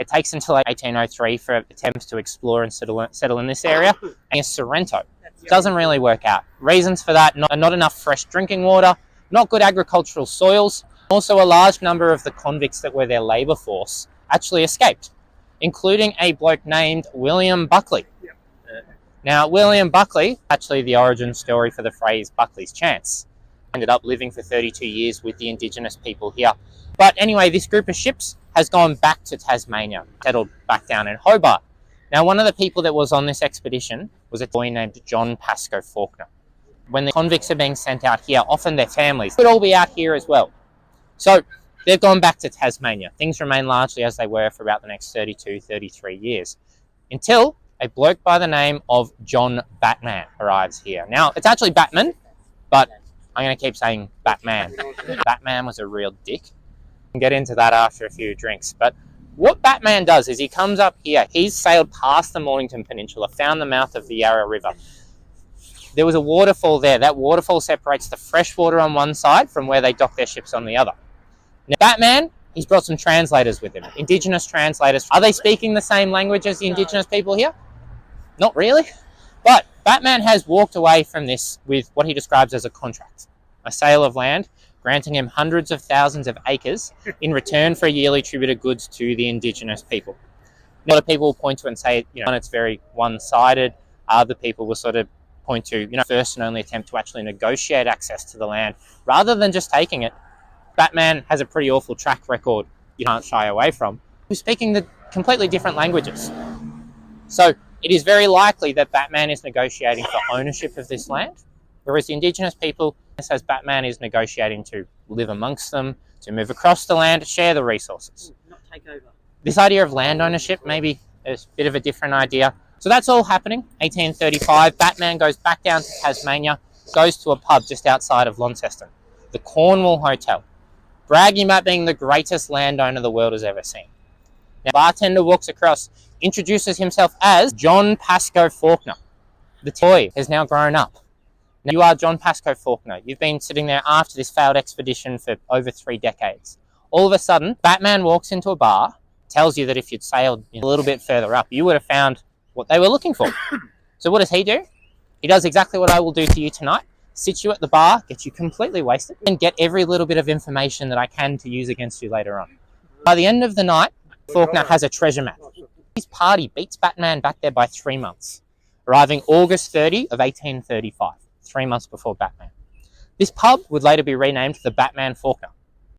It takes until 1803 for attempts to explore and settle in this area. And Sorrento doesn't really work out. Reasons for that: not enough fresh drinking water, not good agricultural soils. Also, a large number of the convicts that were their labour force actually escaped, including a bloke named William Buckley. Now, William Buckley, actually the origin story for the phrase Buckley's Chance, ended up living for 32 years with the Indigenous people here. But anyway, this group of ships has gone back to Tasmania, settled back down in Hobart. Now, one of the people that was on this expedition was a boy named John Pascoe Fawkner. When the convicts are being sent out here, often their families would all be out here as well. So they've gone back to Tasmania. Things remain largely as they were for about the next 32, 33 years, until a bloke by the name of John Batman arrives here. Now, it's actually Batman, but I'm going to keep saying Batman. Batman was a real dick. We'll get into that after a few drinks. But what Batman does is he comes up here. He's sailed past the Mornington Peninsula, found the mouth of the Yarra River. There was a waterfall there. That waterfall separates the fresh water on one side from where they dock their ships on the other. Now, Batman, he's brought some translators with him, Indigenous translators. Are they speaking the same language as the Indigenous people here? Not really. But Batman has walked away from this with what he describes as a contract, a sale of land, granting him hundreds of thousands of acres in return for yearly tribute of goods to the Indigenous people. A lot of people point to it and say, it's very one-sided. Other people will sort of point to, first and only attempt to actually negotiate access to the land rather than just taking it. Batman has a pretty awful track record you can't shy away from, who's speaking the completely different languages. So it is very likely that Batman is negotiating for ownership of this land, whereas the Indigenous people, as Batman is negotiating to live amongst them, to move across the land, share the resources. Not take over. This idea of land ownership maybe is a bit of a different idea. So that's all happening. 1835, Batman goes back down to Tasmania, goes to a pub just outside of Launceston, the Cornwall Hotel, bragging about being the greatest landowner the world has ever seen. Now, the bartender walks across, introduces himself as John Pascoe Fawkner. The boy has now grown up. Now, you are John Pascoe Fawkner. You've been sitting there after this failed expedition for over 3 decades. All of a sudden, Batman walks into a bar, tells you that if you'd sailed a little bit further up, you would have found what they were looking for. So what does he do? He does exactly what I will do to you tonight. Sit you at the bar, get you completely wasted, and get every little bit of information that I can to use against you later on. By the end of the night, Fawkner has a treasure map. His party beats Batman back there by 3 months, arriving August 30 of 1835, 3 months before Batman. This pub would later be renamed the Batman Fawkner.